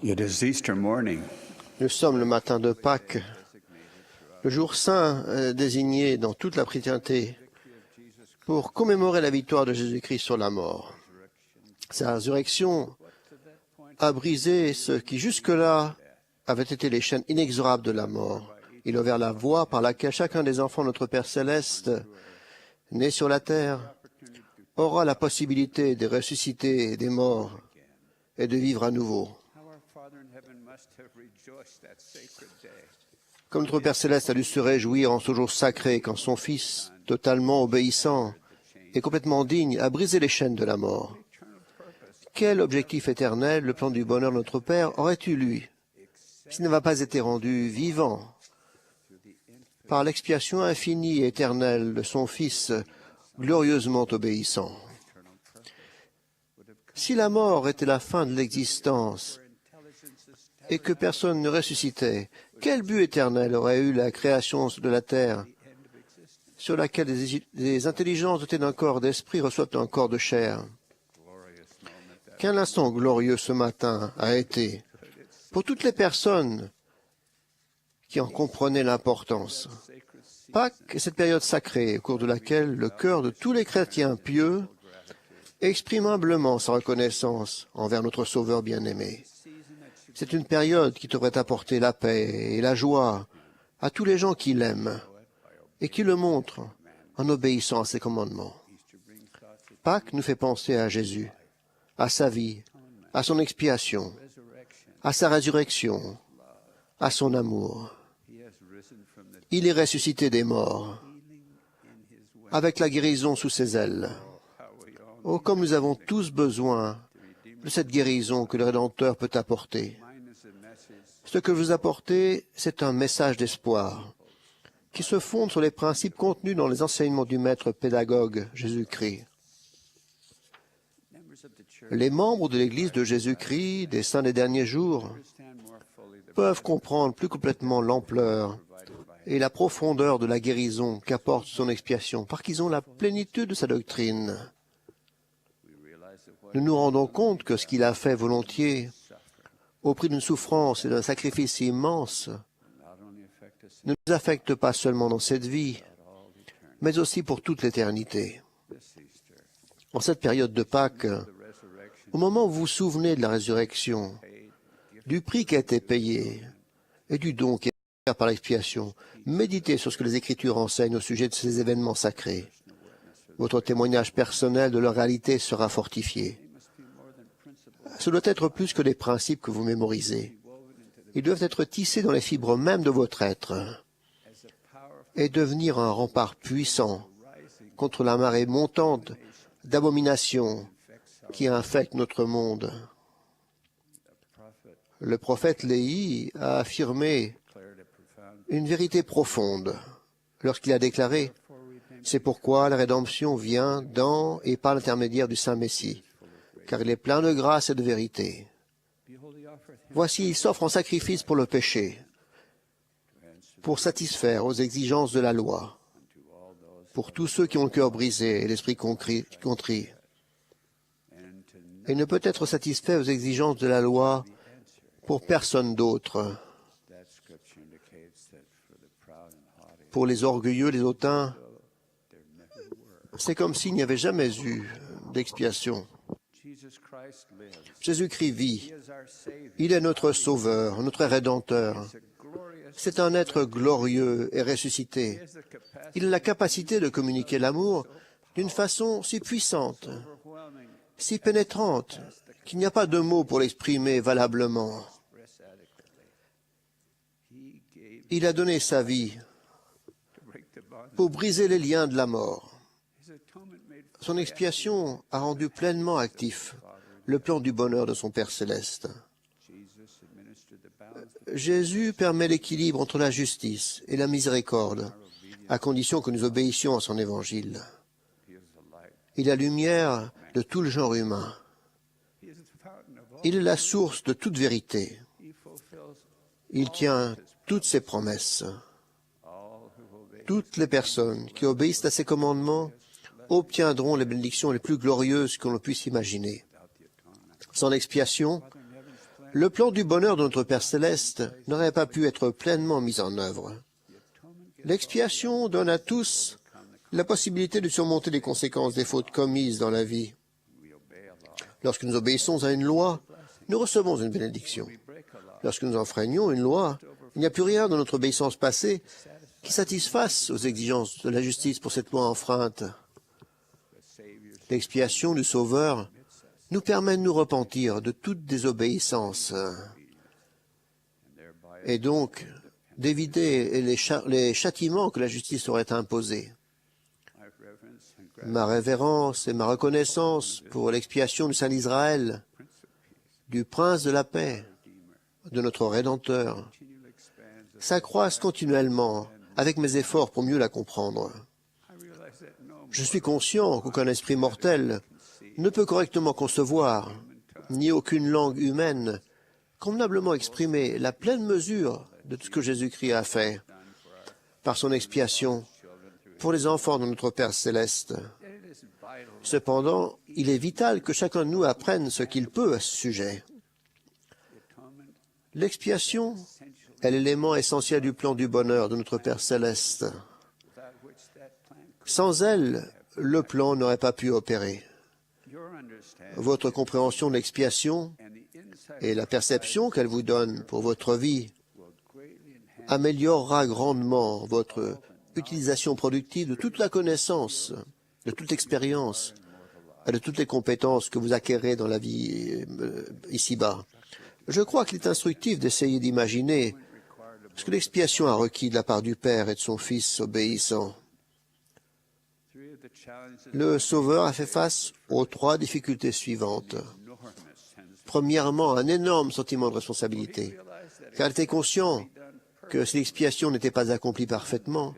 It is Easter morning. Nous sommes le matin de Pâques, le jour saint désigné dans toute la chrétienté pour commémorer la victoire de Jésus-Christ sur la mort. Sa résurrection a brisé ce qui jusque-là avait été les chaînes inexorables de la mort. Il a ouvert la voie par laquelle chacun des enfants de notre Père céleste, né sur la terre, aura la possibilité de ressusciter des morts et de vivre à nouveau. Comme notre Père céleste a dû se réjouir en ce jour sacré quand son Fils, totalement obéissant et complètement digne, a brisé les chaînes de la mort. Quel objectif éternel le plan du bonheur de notre Père aurait-il lui s'il n'avait pas été rendu vivant par l'expiation infinie et éternelle de son Fils glorieusement obéissant? Si la mort était la fin de l'existence et que personne ne ressuscitait, quel but éternel aurait eu la création de la terre, sur laquelle des intelligences dotées d'un corps d'esprit reçoivent un corps de chair? Quel instant glorieux ce matin a été pour toutes les personnes qui en comprenaient l'importance. Pâques est cette période sacrée au cours de laquelle le cœur de tous les chrétiens pieux exprime humblement sa reconnaissance envers notre Sauveur bien-aimé. C'est une période qui devrait apporter la paix et la joie à tous les gens qui l'aiment et qui le montrent en obéissant à ses commandements. Pâques nous fait penser à Jésus, à sa vie, à son expiation, à sa résurrection, à son amour. Il est ressuscité des morts, avec la guérison sous ses ailes. Oh, comme nous avons tous besoin de cette guérison que le Rédempteur peut apporter. Ce que vous apportez, c'est un message d'espoir qui se fonde sur les principes contenus dans les enseignements du Maître pédagogue Jésus-Christ. Les membres de l'Église de Jésus-Christ, des saints des derniers jours, peuvent comprendre plus complètement l'ampleur et la profondeur de la guérison qu'apporte son expiation, parce qu'ils ont la plénitude de sa doctrine. Nous nous rendons compte que ce qu'il a fait volontiers, au prix d'une souffrance et d'un sacrifice immense, ne nous affecte pas seulement dans cette vie, mais aussi pour toute l'éternité. En cette période de Pâques, au moment où vous vous souvenez de la résurrection, du prix qui a été payé et du don qui est fait par l'expiation, méditez sur ce que les Écritures enseignent au sujet de ces événements sacrés. Votre témoignage personnel de leur réalité sera fortifié. Ce doit être plus que les principes que vous mémorisez. Ils doivent être tissés dans les fibres mêmes de votre être et devenir un rempart puissant contre la marée montante d'abominations qui infecte notre monde. Le prophète Léhi a affirmé une vérité profonde lorsqu'il a déclaré « C'est pourquoi la rédemption vient dans et par l'intermédiaire du Saint Messie, car il est plein de grâce et de vérité. Voici, il s'offre en sacrifice pour le péché, pour satisfaire aux exigences de la loi, pour tous ceux qui ont le cœur brisé et l'esprit contrit. Et ne peut être satisfait aux exigences de la loi pour personne d'autre. Pour les orgueilleux, les hautains, c'est comme s'il n'y avait jamais eu d'expiation. Jésus-Christ vit. Il est notre Sauveur, notre Rédempteur. C'est un être glorieux et ressuscité. Il a la capacité de communiquer l'amour d'une façon si puissante, si pénétrante, qu'il n'y a pas de mots pour l'exprimer valablement. Il a donné sa vie pour briser les liens de la mort. Son expiation a rendu pleinement actif le plan du bonheur de son Père céleste. Jésus permet l'équilibre entre la justice et la miséricorde, à condition que nous obéissions à son évangile. Il est la lumière de tout le genre humain. Il est la source de toute vérité. Il tient toutes ses promesses. Toutes les personnes qui obéissent à ses commandements obtiendront les bénédictions les plus glorieuses qu'on puisse imaginer. Son expiation le plan du bonheur de notre Père céleste n'aurait pas pu être pleinement mis en œuvre. L'expiation donne à tous la possibilité de surmonter les conséquences des fautes commises dans la vie. Lorsque nous obéissons à une loi, nous recevons une bénédiction. Lorsque nous enfreignons une loi, il n'y a plus rien dans notre obéissance passée qui satisfasse aux exigences de la justice pour cette loi enfreinte. L'expiation du Sauveur nous permet de nous repentir de toute désobéissance et donc d'éviter les châtiments que la justice aurait imposés. Ma révérence et ma reconnaissance pour l'expiation du Saint d'Israël, du Prince de la paix, de notre Rédempteur, s'accroissent continuellement avec mes efforts pour mieux la comprendre. Je suis conscient qu'aucun esprit mortel ne peut correctement concevoir, ni aucune langue humaine, convenablement exprimer la pleine mesure de tout ce que Jésus-Christ a fait par son expiation pour les enfants de notre Père céleste. Cependant, il est vital que chacun de nous apprenne ce qu'il peut à ce sujet. L'expiation est l'élément essentiel du plan du bonheur de notre Père céleste. Sans elle, le plan n'aurait pas pu opérer. Votre compréhension de l'expiation et la perception qu'elle vous donne pour votre vie améliorera grandement votre utilisation productive de toute la connaissance, de toute l'expérience et de toutes les compétences que vous acquérez dans la vie ici-bas. Je crois qu'il est instructif d'essayer d'imaginer ce que l'expiation a requis de la part du Père et de son Fils obéissant. Le Sauveur a fait face aux 3 difficultés suivantes. Premièrement, un énorme sentiment de responsabilité, car il était conscient que si l'expiation n'était pas accomplie parfaitement,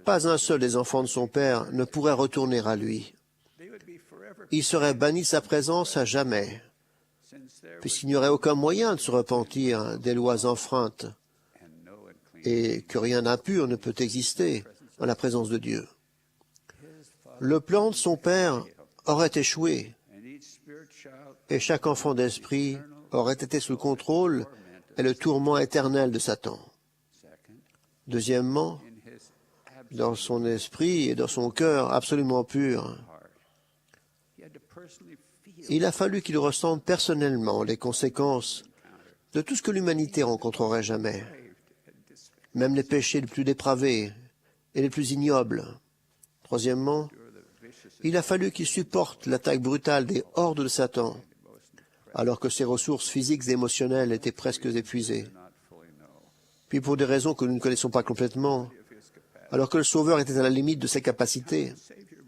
pas un seul des enfants de son Père ne pourrait retourner à lui. Il serait banni de sa présence à jamais, puisqu'il n'y aurait aucun moyen de se repentir des lois enfreintes et que rien d'impur ne peut exister en la présence de Dieu. Le plan de son Père aurait échoué et chaque enfant d'esprit aurait été sous le contrôle et le tourment éternel de Satan. Deuxièmement, dans son esprit et dans son cœur absolument pur, il a fallu qu'il ressente personnellement les conséquences de tout ce que l'humanité rencontrerait jamais, même les péchés les plus dépravés et les plus ignobles. Troisièmement, il a fallu qu'il supporte l'attaque brutale des hordes de Satan, alors que ses ressources physiques et émotionnelles étaient presque épuisées. Puis pour des raisons que nous ne connaissons pas complètement, alors que le Sauveur était à la limite de ses capacités,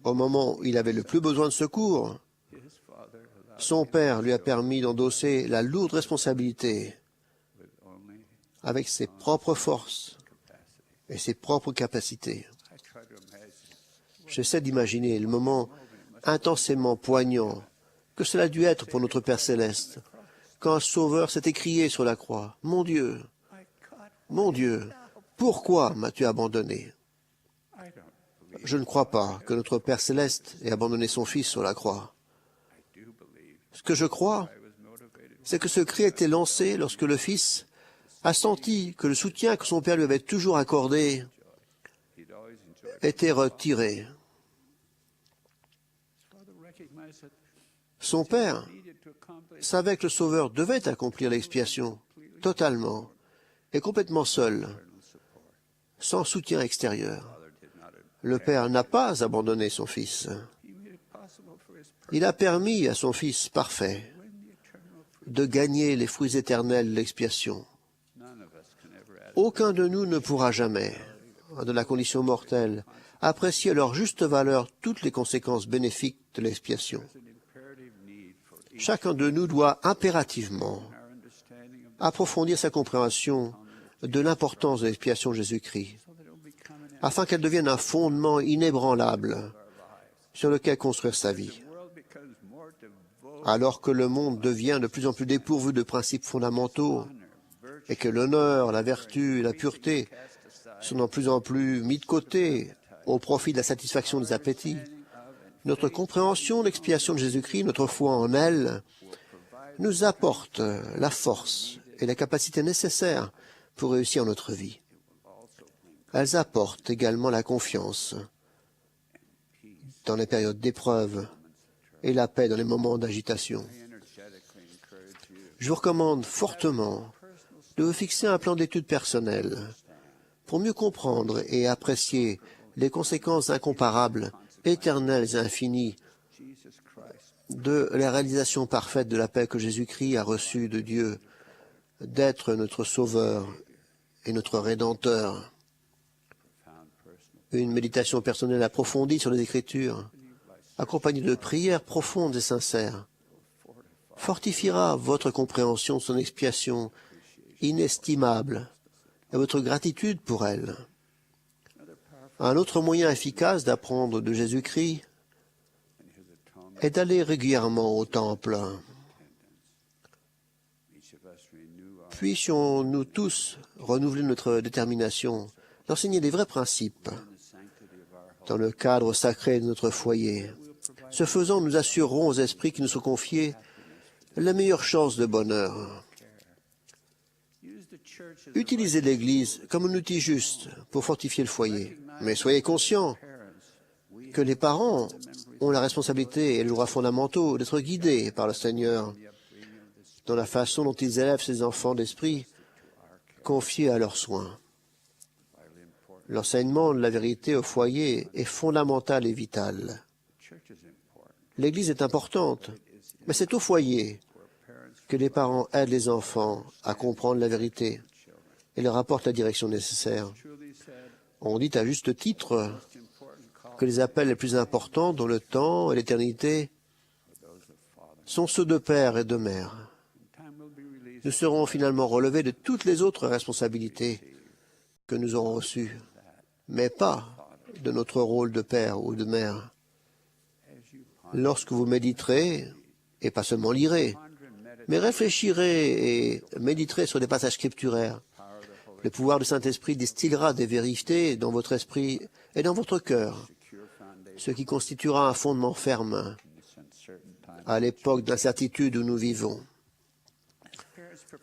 au moment où il avait le plus besoin de secours, son Père lui a permis d'endosser la lourde responsabilité avec ses propres forces et ses propres capacités. J'essaie d'imaginer le moment intensément poignant que cela a dû être pour notre Père céleste, quand un Sauveur s'est écrié sur la croix, « Mon Dieu, pourquoi m'as-tu abandonné ?» Je ne crois pas que notre Père céleste ait abandonné son Fils sur la croix. Ce que je crois, c'est que ce cri a été lancé lorsque le Fils a senti que le soutien que son Père lui avait toujours accordé était retiré. Son Père savait que le Sauveur devait accomplir l'expiation totalement et complètement seul, sans soutien extérieur. Le Père n'a pas abandonné son Fils. Il a permis à son Fils parfait de gagner les fruits éternels de l'expiation. Aucun de nous ne pourra jamais, de la condition mortelle, apprécier à leur juste valeur toutes les conséquences bénéfiques de l'expiation. Chacun de nous doit impérativement approfondir sa compréhension de l'importance de l'expiation de Jésus-Christ, afin qu'elle devienne un fondement inébranlable sur lequel construire sa vie. Alors que le monde devient de plus en plus dépourvu de principes fondamentaux et que l'honneur, la vertu et la pureté sont de plus en plus mis de côté au profit de la satisfaction des appétits, notre compréhension de l'expiation de Jésus-Christ, notre foi en elle, nous apportent la force et la capacité nécessaires pour réussir notre vie. Elles apportent également la confiance dans les périodes d'épreuve et la paix dans les moments d'agitation. Je vous recommande fortement de vous fixer un plan d'étude personnel pour mieux comprendre et apprécier les conséquences incomparables, éternelles et infinies de la réalisation parfaite de la paix que Jésus-Christ a reçue de Dieu, d'être notre Sauveur et notre Rédempteur. Une méditation personnelle approfondie sur les Écritures, accompagnée de prières profondes et sincères, fortifiera votre compréhension de son expiation inestimable et votre gratitude pour elle. Un autre moyen efficace d'apprendre de Jésus-Christ est d'aller régulièrement au temple. Puissions-nous tous renouveler notre détermination d'enseigner les vrais principes dans le cadre sacré de notre foyer. Ce faisant, nous assurerons aux esprits qui nous sont confiés la meilleure chance de bonheur. Utilisez l'Église comme un outil juste pour fortifier le foyer. Mais soyez conscients que les parents ont la responsabilité et le droit fondamentaux d'être guidés par le Seigneur dans la façon dont ils élèvent ces enfants d'esprit confiés à leurs soins. L'enseignement de la vérité au foyer est fondamental et vital. L'Église est importante, mais c'est au foyer que les parents aident les enfants à comprendre la vérité et leur apportent la direction nécessaire. On dit à juste titre que les appels les plus importants dans le temps et l'éternité sont ceux de père et de mère. Nous serons finalement relevés de toutes les autres responsabilités que nous aurons reçues, mais pas de notre rôle de père ou de mère. Lorsque vous méditerez, et pas seulement lirez, mais réfléchirez et méditerez sur des passages scripturaires, le pouvoir du Saint-Esprit distillera des vérités dans votre esprit et dans votre cœur, ce qui constituera un fondement ferme à l'époque d'incertitude où nous vivons.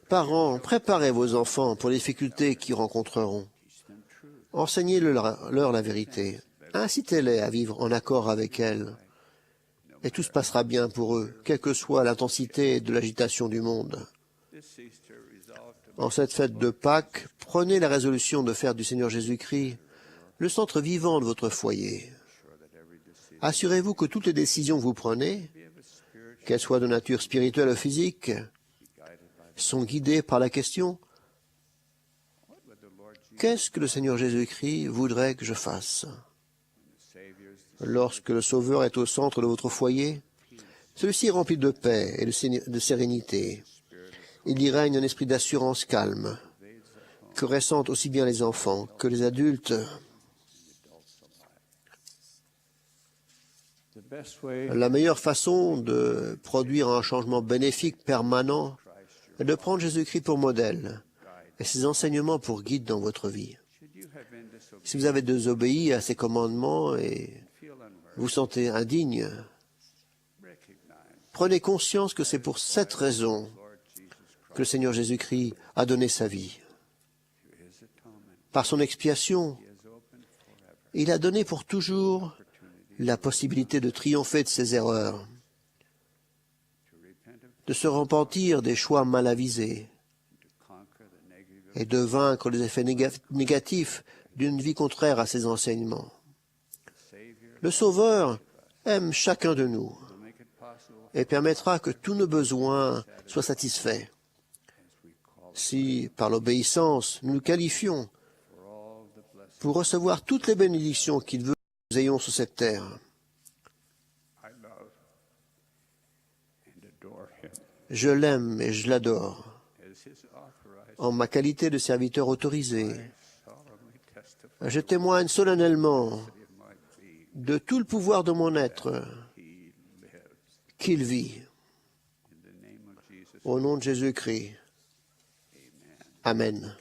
Parents, préparez vos enfants pour les difficultés qu'ils rencontreront. Enseignez-leur la vérité. Incitez-les à vivre en accord avec elle. Et tout se passera bien pour eux, quelle que soit l'intensité de l'agitation du monde. En cette fête de Pâques, prenez la résolution de faire du Seigneur Jésus-Christ le centre vivant de votre foyer. Assurez-vous que toutes les décisions que vous prenez, qu'elles soient de nature spirituelle ou physique, sont guidées par la question « Qu'est-ce que le Seigneur Jésus-Christ voudrait que je fasse ?» Lorsque le Sauveur est au centre de votre foyer, celui-ci est rempli de paix et de sérénité. Il y règne un esprit d'assurance calme, que ressentent aussi bien les enfants que les adultes. La meilleure façon de produire un changement bénéfique permanent est de prendre Jésus-Christ pour modèle et ses enseignements pour guide dans votre vie. Si vous avez désobéi à ses commandements et vous sentez indigne, prenez conscience que c'est pour cette raison que le Seigneur Jésus-Christ a donné sa vie. Par son expiation, il a donné pour toujours la possibilité de triompher de ses erreurs, de se repentir des choix mal avisés et de vaincre les effets négatifs d'une vie contraire à ses enseignements. Le Sauveur aime chacun de nous et permettra que tous nos besoins soient satisfaits. Si, par l'obéissance, nous nous qualifions pour recevoir toutes les bénédictions qu'il veut que nous ayons sur cette terre. Je l'aime et je l'adore. En ma qualité de serviteur autorisé, je témoigne solennellement de tout le pouvoir de mon être qu'il vit. Au nom de Jésus-Christ. Amen.